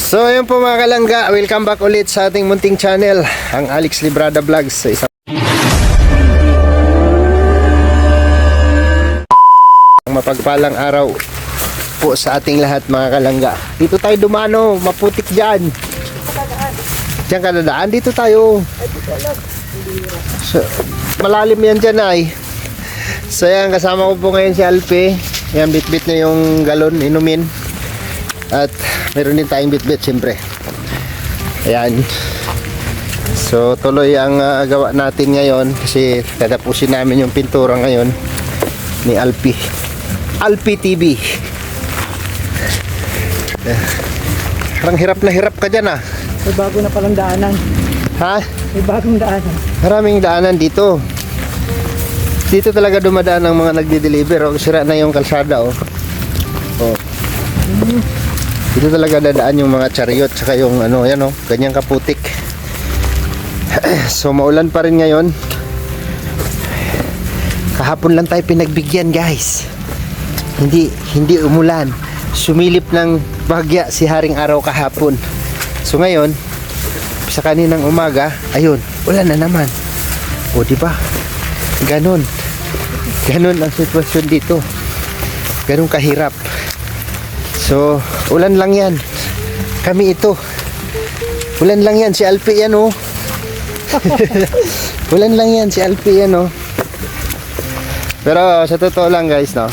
So ayun po mga kalangga, welcome back ulit sa ating munting channel, ang Alex Librada Vlogs. Sa isang mapagpalang araw po sa ating lahat mga kalangga. Dito tayo dumano, maputik dyan. Diyan ka dadaan, dito tayo. So, malalim yan dyan ay. So yan, kasama ko po ngayon si Alpe. Yan, bit-bit na yung galon, inumin. At meron din tayong bit-bit siyempre. Ayan. So tuloy ang gawa natin ngayon kasi tatapusin namin yung pintura ngayon ni Alpi TV. Parang hirap na hirap ka dyan ah. May bago na palang daanan. Ha? May bagong daanan. Maraming daanan dito. Dito talaga dumadaan ang mga nagde-deliver. Sira na yung kalsada oh. Oh. Dito talaga dadaan yung mga chariot saka yung ano, yan oh, ganyang kaputik. So maulan pa rin ngayon. Kahapon lang tayo pinagbigyan, guys. Hindi umulan. Sumilip ng bagya si Haring Araw kahapon. So ngayon, sa kaninang umaga, ayun, ulan na naman. O di ba? Ganon ang sitwasyon dito. Ganon kahirap. So, ulan lang yan. Kami ito. Ulan lang yan. Si Alpi yan, oh. Ulan lang yan. Si Alpi yan, oh. Pero, sa totoo lang, guys, no?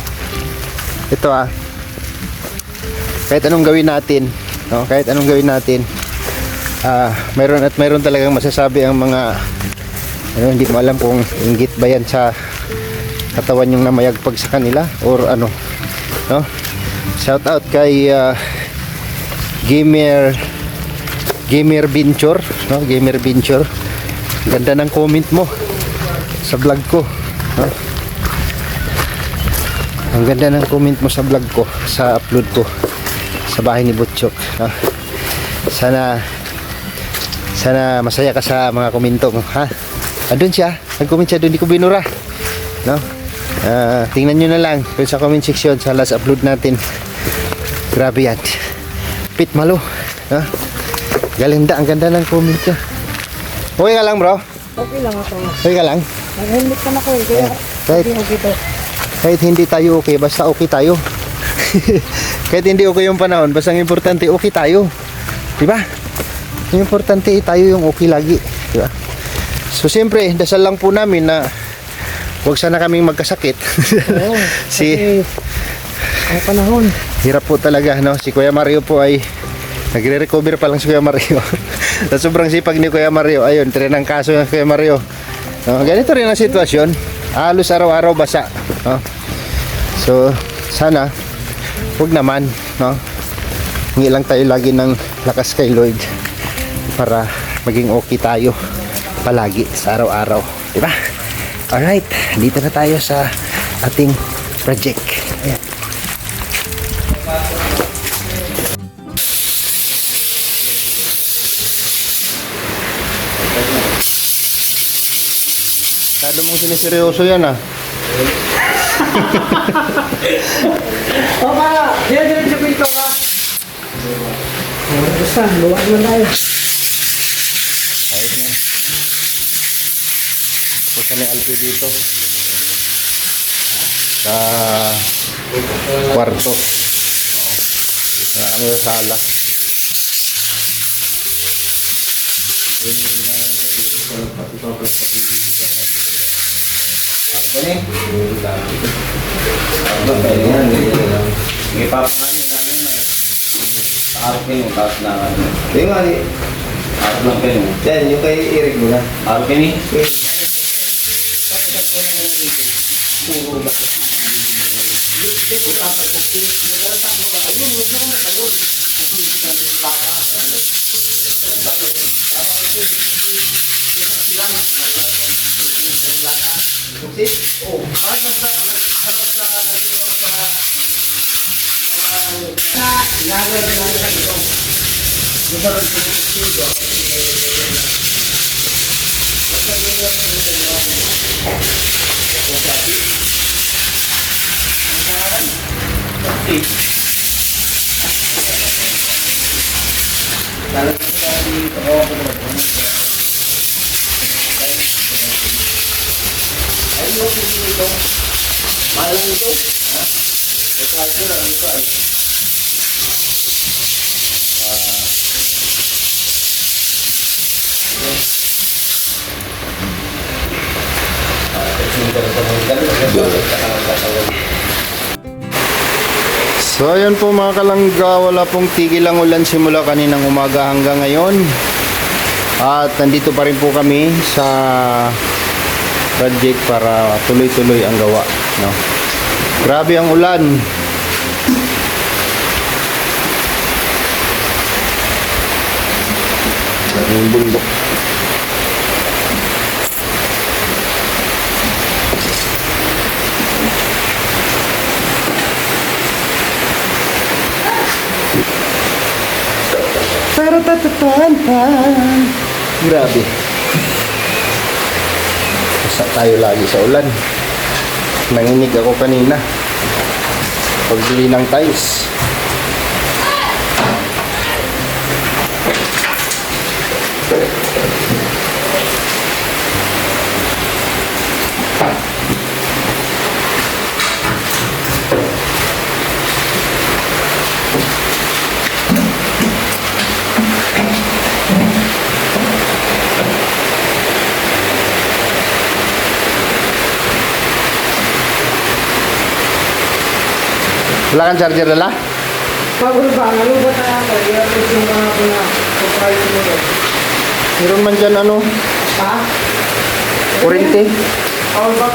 Ito, ah. Kahit anong gawin natin, no? Kahit anong gawin natin, mayroon talagang masasabi ang mga, ano, hindi mo alam kung inggit ba yan sa katawan yung namayagpag sa kanila, or ano, no? Shout out kay Gamer Venture, no? Gamer Venture. Ganda ng comment mo sa vlog ko, no? Ang ganda ng comment mo sa vlog ko, sa upload ko sa bahay ni Butchok, no? Sana masaya ka sa mga komento mo, ha? Andun siya, nag-comment siya, doon di ko binura, no? Tingnan nyo na lang sa comment section sa last upload natin. Grabe yan. Pit Malo, ha? Galinda, ang ganda ng comment niya. Okay ka lang, bro? Okay lang ako. Okay ka lang? Nag-helmet ka na ko eh. Kaya kahit hindi tayo okay, basta okay tayo. Kahit hindi okay yung panahon, basta ang importante okay tayo. Diba? Ang importante tayo yung okay lagi. Diba? So siyempre, dasal lang po namin na huwag sana kaming magkasakit. Oo, ang panahon. Hirap po talaga, no? Si Kuya Mario po ay nagre-recover pa lang si Kuya Mario. Sa sobrang sipag ni Kuya Mario, ayun, ng kaso ng Kuya Mario. No? Ganito rin ang sitwasyon. Halos araw-araw basa, no? So, sana huwag naman, no? Hingi lang tayo lagi ng lakas kay Lord para maging okay tayo palagi sa araw-araw, diba? Alright, dito na tayo sa ating project. Ayan. Masyado mong siniseryoso yan, ah. O kaya, diyan ko ito ha. Basta, luwa naman tayo. Ayos na. Pusa na yung Alpi dito. Sa kwarto. Ang sala. Sige, papanganin namin na. Arap kayo, tapos na ano. Yung nga, Arap lang kayo. yan, yung kay Eric mo na. Arap kayo. Lalagyan ko na dito. Oo, ako ba? Ay, mo po dito. Mahal lang ito. Ha? Charger, ano ito ay? So ayan po mga kalangga, wala pong tigil ang ulan simula kaninang umaga hanggang ngayon. At nandito pa rin po kami sa project para tuloy-tuloy ang gawa, no? Grabe ang ulan. Ang bundok. Grabe. Basta tayo lagi sa ulan. Nanginig ako kanina. Pagbili ng tiles. Wala kang charger dala? Pagod ba? Nalubat na ako. I-appreciate yung mga ako na surprise mo doon. Meron man dyan ano? Ha? Kurente? All back.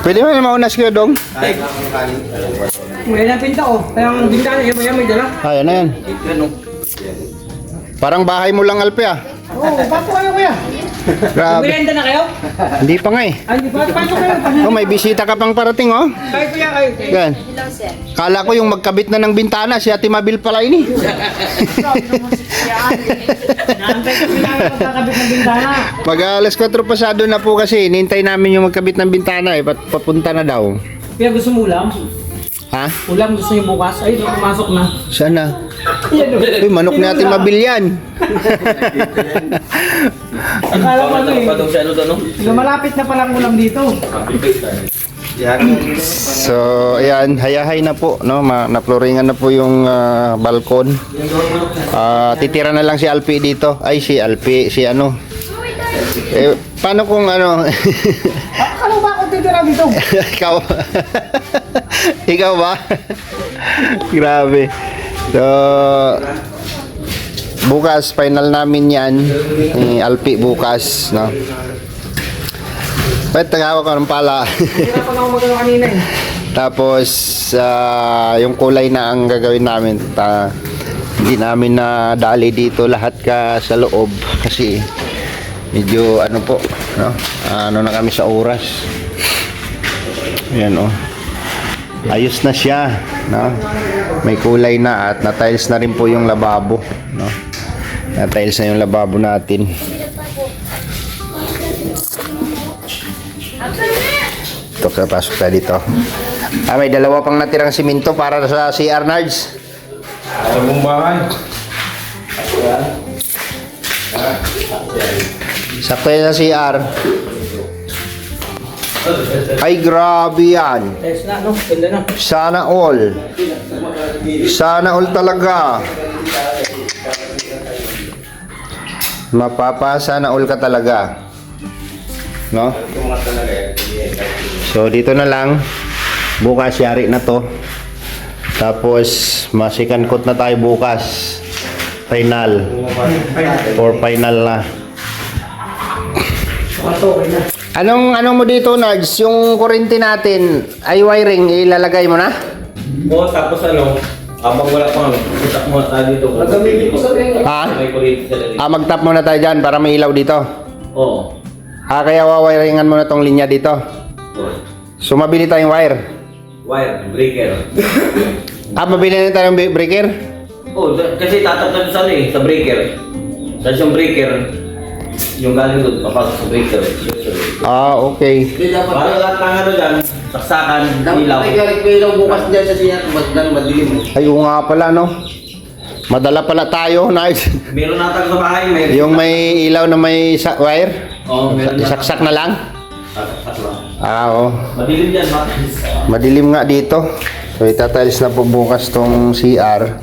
Pwede mo na maunas kayo, Dong? May napinta ko. Kaya ang bintana niya, may dala. Ayan na yan. Parang bahay mo lang, Alpe, ah. Oo, papo kayo kuya. Grabe. Merenda na kayo? Hindi pa nga eh. Ay, di ba? Paano kayo? Oh, may bisita ka pang parating, oh. Kayo kuya, kayo. Yan. Kala ko yung magkabit na ng bintana, si Ate Mabil pala ini. Naantay ko sila yung magkakabit ng bintana. Pag alas 4 pasado na po kasi, nintay namin yung magkabit ng bintana eh, papunta na daw. Kuya, gusto mo ulam? Ha? Ulam gusto niyo bukas? Ay, pumasok na. Sana. Yan o. Uy, manok ni Ate Mabil yan. Akala ko ano eh. Pa daw siya ano to, no? Lumalapit na palang ulam dito. So, ayan, hayahay na po, no? Naploringan na po yung balkon. Titira na lang si Alpi dito. Ay, si Alpi, si ano. Eh, paano kung ano? Ano ba ako titira dito? Ikaw. Ikaw ba? Grabe. So, bukas, final namin yan. Ni Alpi bukas, no? Pwede tagawa ko ng pala. Tira pa na ako magano kanina eh. Tapos, yung kulay na ang gagawin namin. Hindi namin na dali dito lahat ka sa loob. Kasi, medyo ano po, no? Ano na kami sa oras. Ayan, oh. Ayos na siya, no? May kulay na at na-tiles na rin po yung lababo, no? Na-tiles na yung lababo natin. Ito, pasok tayo dito. May dalawa pang natirang simento para sa CR Nards. Sa buong bahay. Sakto yan sa CR. Ay, grabe yan. Test na, no? Ganda na. Sana all. Sana all talaga. Sana all ka talaga. No? So, dito na lang. Bukas, yari na to. Tapos, masikan coat na tayo bukas. Final. For final na. Okay na. Anong mo dito, Nards? Yung kuryente natin, ay wiring, ilalagay mo na? Oo, tapos ano, habang wala pang itak mo tayo dito. Gagamitin ko sa rin. Ha? May kuryente sa dito. Mag-tap muna tayo dyan para may ilaw dito. Oo. Kaya wawiringan mo na tong linya dito. So, mabili tayong wire. Wire, breaker. Mabili na tayong breaker? Oo, kasi tatatag sa ano eh, sa breaker. Tapos yung breaker, yung galing doon, papasok sa breaker. Okay. Para lahat ng ano dyan, saksakan, ilaw. ilaw bukas dyan sa siya, madilim mo. Ay, oo nga pala, no? Madala pala tayo, Nards. Meron natang sa bahay, may... Yung may ilaw na may wire? Oo, meron Isaksak na lang? Saksak lang. Oo. Madilim dyan, matis. Madilim nga dito. So, itatiles na po bukas tong CR.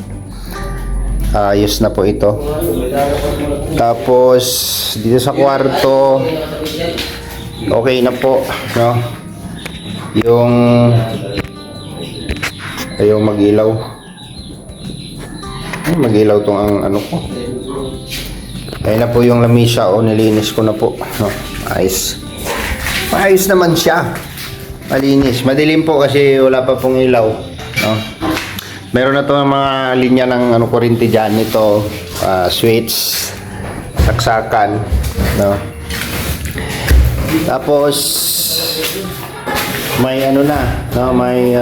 Ayos na po ito. Tapos, dito sa kwarto, okay na po, no? Yung mag-ilaw. Mag-ilaw tong ang ano ko. Ayun na po yung lamisa, nilinis ko na po, no? Ayos. Ayos naman siya. Malinis. Madilim po kasi wala pa pong ilaw, no? Meron na to mga linya ng kuryente dyan. Ito, switch, saksakan, no? Tapos, may ano na, no? May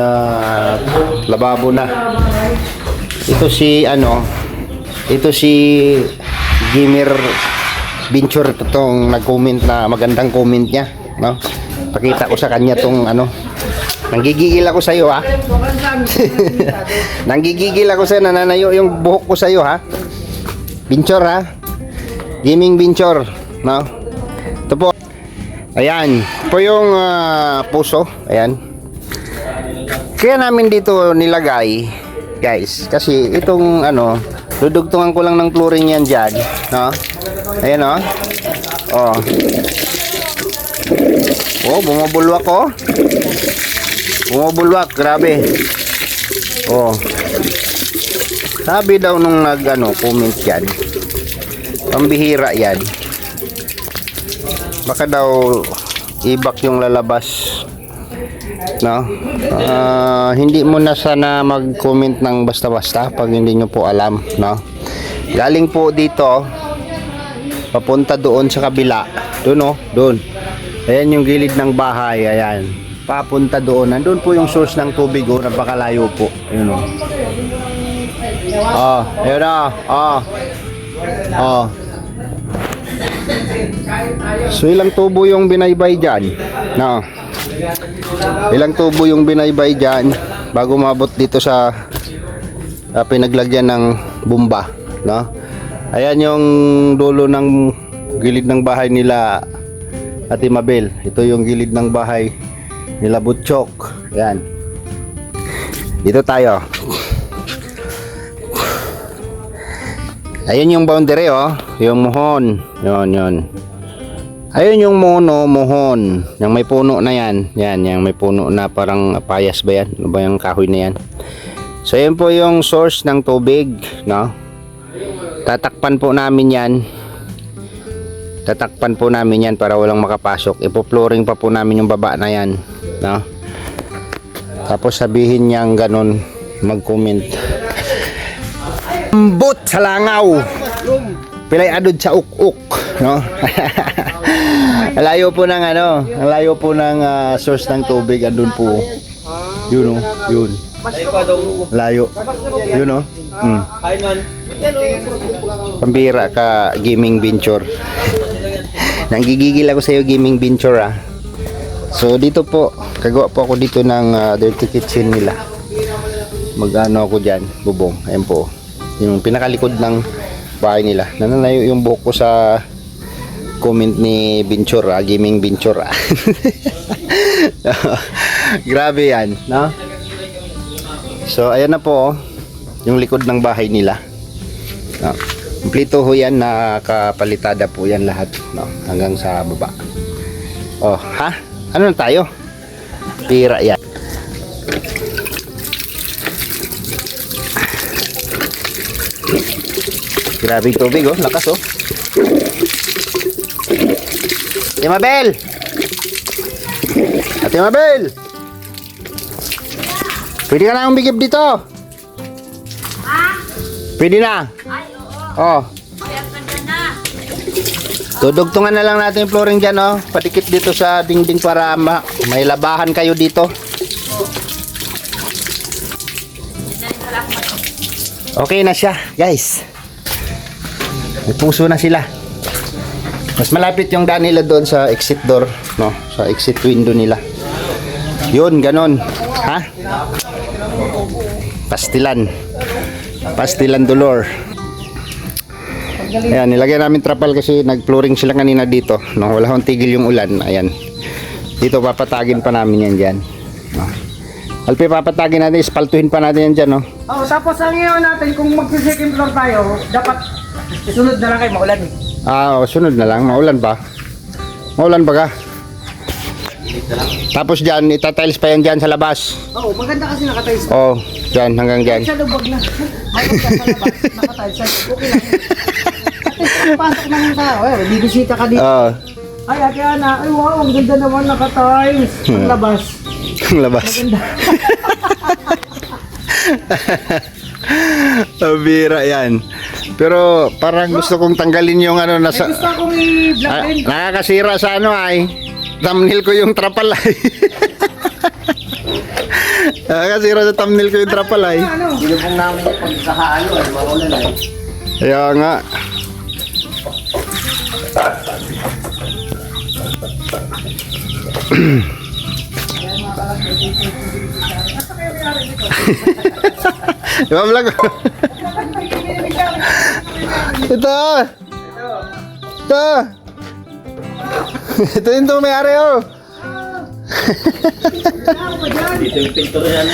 lababo na. Ito si Gimmer Venture, itong nag-comment na magandang comment niya, no? Pakita ko sa kanya tong ano. Nanggigigil ako sa iyo, ha. Nanggigigil ako sa nananayo yung buhok ko sa iyo, ha. Venture, ha. Gaming Venture, no? Ito po. Ayan, po yung puso, ayan. Kaya namin dito nilagay, guys, kasi itong ano, dudugtungan ko lang ng chlorine yan dyan, no? Ayan, no? Bumubulwak, oh. Bumubulwak, grabe. Sabi daw nung comment yan, pambihira yan. Baka daw ibak yung lalabas. no? Hindi mo na sana mag-comment ng basta-basta pag hindi nyo po alam, no? Galing po dito papunta doon sa kabila. Doon, oh, doon. Ayan yung gilid ng bahay, ayan. Papunta doon. Nandun po yung source ng tubig, oh, napakalayo po. Ayun, oh. Oh, ayun na. Oh. Oh. So ilang tubo yung binaybay dyan? No. Ilang tubo yung binaybay dyan bago mabot dito sa pinaglagyan ng bumba, no? Ayan yung dulo ng gilid ng bahay nila Ate Mabel. Ito yung gilid ng bahay nila Butchok. Ayan. Dito tayo. Ayun yung boundary, oh. Yung mohon. Yun. Ayun yung mohon. Yung may puno na yan. Yan, yung may puno na parang payas ba yan? Ano ba yung kahoy na yan? So, yun po yung source ng tubig, no? Tatakpan po namin yan. Tatakpan po namin yan para walang makapasok. Ipo-flooring pa po namin yung baba na yan, no? Tapos sabihin niyang ganun, mag-comment. Ambot sa langaw. Pilay adod sa uk-uk, no? Alayo po ng ano, alayo po ng source ng tubig, andun po. Yun, oh, yun. Layo. Yun, oh. Pambira ka, gaming venture. Nanggigigil ako sa iyo, gaming venture, ah. So dito po, kagawa po ako dito ng dirty kitchen nila. Mag-ano ako diyan, bubong. Ayun po. Yung pinakalikod ng bahay nila. Nananayo yung buhok ko sa comment ni Venture, gaming Venture. Grabe yan, no? So ayan na po, yung likod ng bahay nila. No? Kompleto ho yan, nakapalitada po yan lahat, no? Hanggang sa baba. Oh, ha? Ano na tayo? Pira yan. Grabe yung tubig, oh. Lakas, oh. Ate Mabel! Ate Mabel! Pwede ka na akong bigib dito. Ha? Pwede na. Ay, oo. Oh. Kaya ganda na. Tudugtungan na lang natin yung flooring dyan, oh. Patikit dito sa dingding para may labahan kayo dito. Okay na siya, guys. May puso na sila. Mas malapit yung daan nila doon sa exit door, no? Sa exit window nila. Yun, ganon. Ha? Pastilan. Pastilan dolor. Ayan, nilagyan namin trapal kasi nag-flooring sila kanina dito, no? Wala akong tigil yung ulan. Ayan. Dito papatagin pa namin yan dyan, no? Alpi, papatagin natin, ispaltuhin pa natin yan dyan, no? Oh, tapos ang ngayon natin, kung mag-second floor tayo, dapat sunod na lang kayo, maulan eh. Ah, sunod na lang. Maulan ba? Maulan ba ka? Tapos dyan, itatiles pa yan dyan sa labas. Oo, maganda kasi nakatiles. Oh, dyan, hanggang dyan. Sa lubog na. Mayroon ka sa labas, nakatiles. Okay lang. Ate, pasok na yung tao. Eh, bibisita ka dito. Oh, Ay, Ate Ana, ay wow, ang ganda naman nakatiles. Ang labas. ang labas. Maganda. Pabira yan. Pero parang gusto kong tanggalin yung ano nasa... Gusto akong i-vlog din. Nakakasira sa ano ay. Thumbnail ko yung trapal ay. Nakakasira sa thumbnail ko yung trapal ay. Ano? Binubong namin yung pagkakaano, maulan eh. Kaya nga. Diba vlog? Ito! Ito! Ito yung may-ari, oh! Dito yung pintura yan.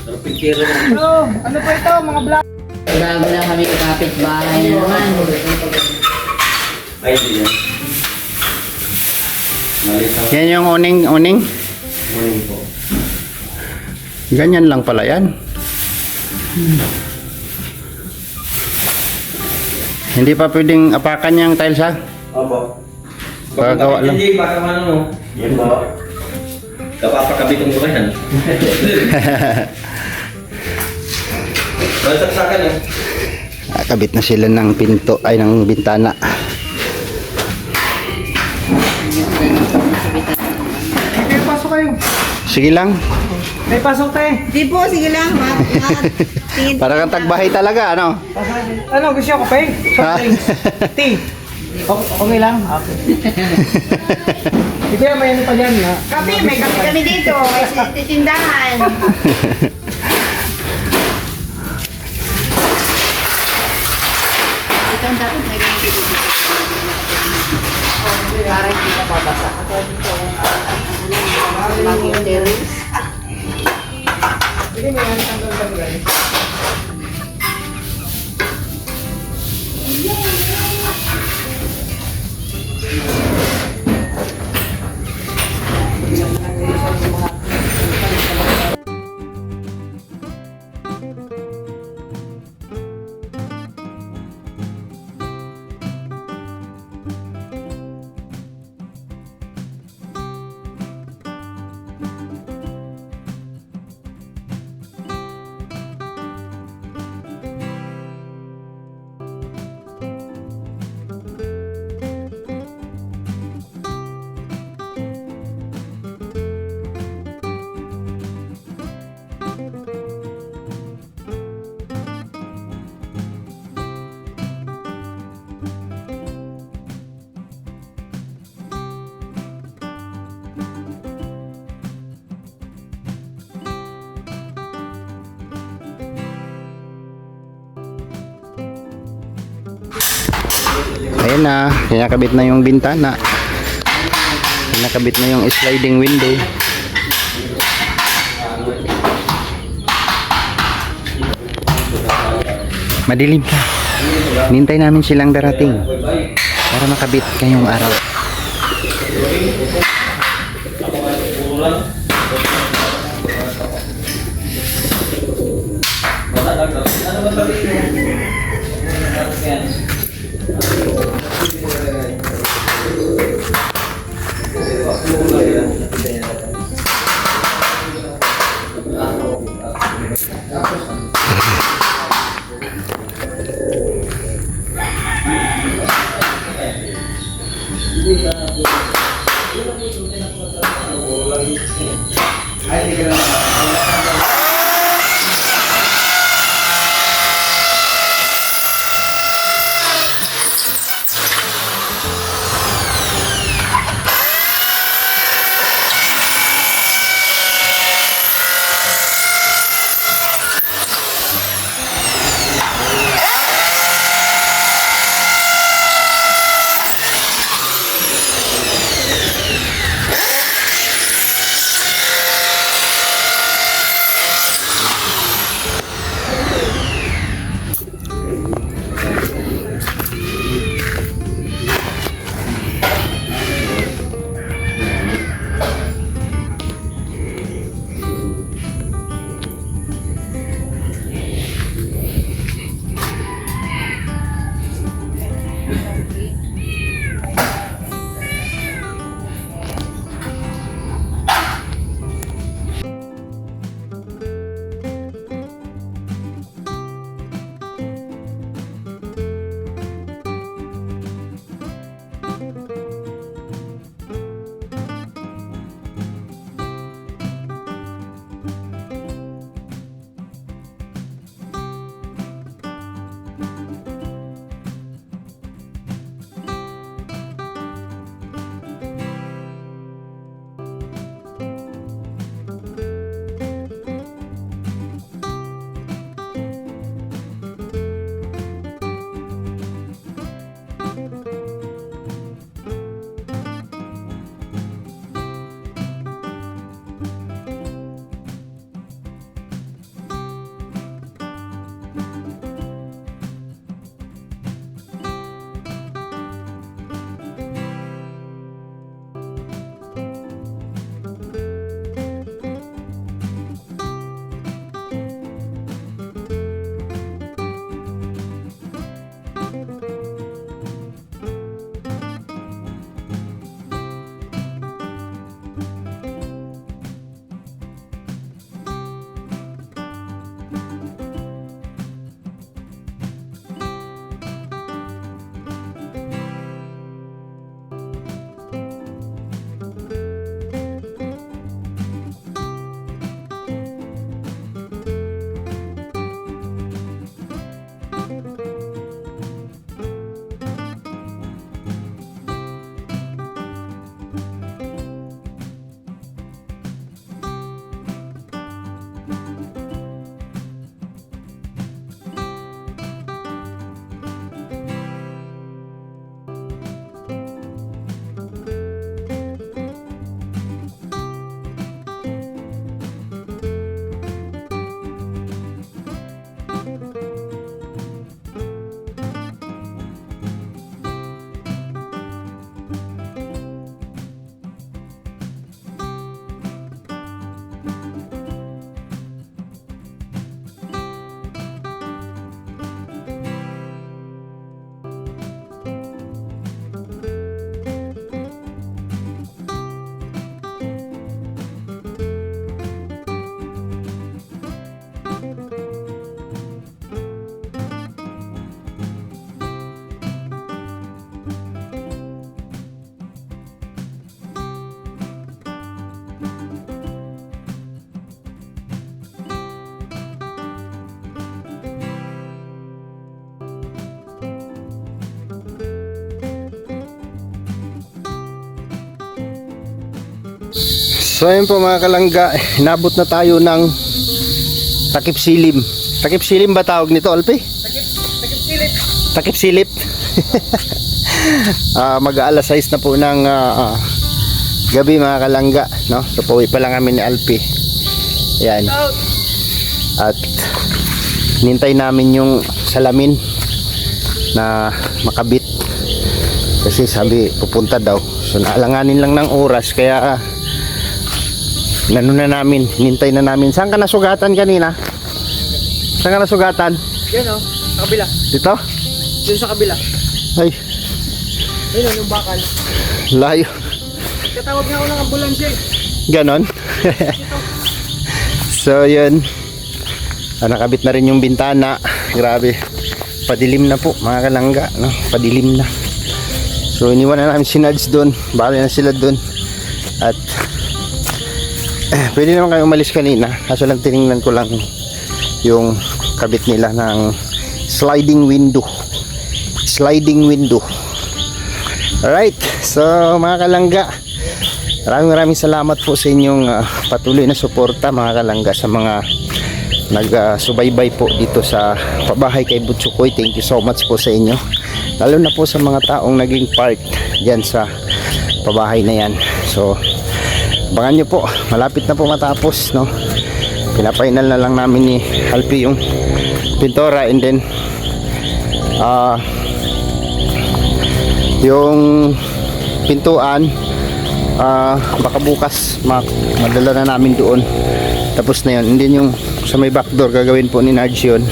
Pero pintura yan. Oh, ano pa ito, mga vlog? Bago na kami kapit bahay na naman. Ay, di yan. Malitaw. Yan yung uning. Morning po. Ganyan lang pala yan. Hindi pa pwedeng apakan yung tiles, ha? Opo. Pagkagawa lang. Hindi, baka ano. Yan po. Kapapakabitin ko yan. Masaksakan eh. Kabit na sila ng pinto ay ng bintana. May pasok kayo. Sige lang. May pasok tayo. Di po, sige lang. Tingin Para kang tagbahay talaga, ano? Ano, gusto nyo kape? Ha? Soft drinks. Tea. Okay lang? Okay. Ito yan, may ano pa dyan. Ha? Kape, may kape kami dito. May titindahan. Ito ang dapat may ganito dito. Para hindi na babasa. Ito dito. Bagong terrace. Ayan na, kinakabit na yung bintana. Kinakabit na yung sliding window. Madilim pa. Nintay namin silang darating para makabit kayong araw. So ayun po mga kalangga, inabot na tayo ng takip silim. Takip silim ba tawag nito, Alpi? Takip silip. Takip silip. Mag-aalas 6 na po ng gabi mga kalangga, no? So pauwi pa lang kami ni Alpi. Ayan. At nintay namin yung salamin na makabit. Kasi sabi pupunta daw. So naalanganin lang ng oras kaya nano na namin, nintay na namin. Saan ka nasugatan kanina? Saan ka nasugatan? Yan o, sa kabila. Dito? Yun sa kabila. Ay, Yun o, yung bakal. layo. Katawag nga ako ng ambulansya eh. Ganon. So yun, nakabit na rin yung bintana. Grabe, padilim na po mga kalangga, no? Padilim na. So iniwan na namin si Nads doon, bali na sila doon. At pwede naman kayo umalis kanina, kaso lang tinignan ko lang yung kabit nila ng sliding window. Sliding window. Alright, so mga kalangga, maraming salamat po sa inyong patuloy na suporta mga kalangga, sa mga nagsubaybay po dito sa pabahay kay Butsukoy. Thank you so much po sa inyo, lalo na po sa mga taong naging part dyan sa pabahay na yan. So abangan nyo po, malapit na po matapos, no? Pinapainal na lang namin ni Alpi yung pintora, and then yung pintuan baka bukas madala na namin doon, tapos na yun. And then yung sa may backdoor gagawin po ni Narj yun,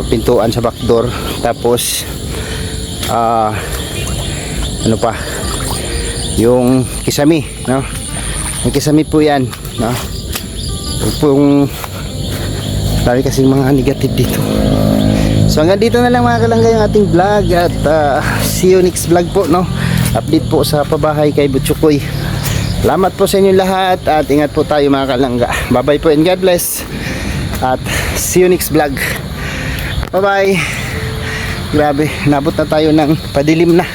pintuan sa backdoor. Tapos ano pa, yung kisami, no? Yung kisami po yan, no? Yung dami kasing mga negative dito. So hanggang dito na lang mga kalangga yung ating vlog, at see you next vlog po, no? Update po sa pabahay kay Butsukoy. Salamat po sa inyo lahat, at ingat po tayo mga kalangga. Bye bye po and God bless, at see you next vlog. Bye bye. Grabe, nabot na tayo ng padilim na.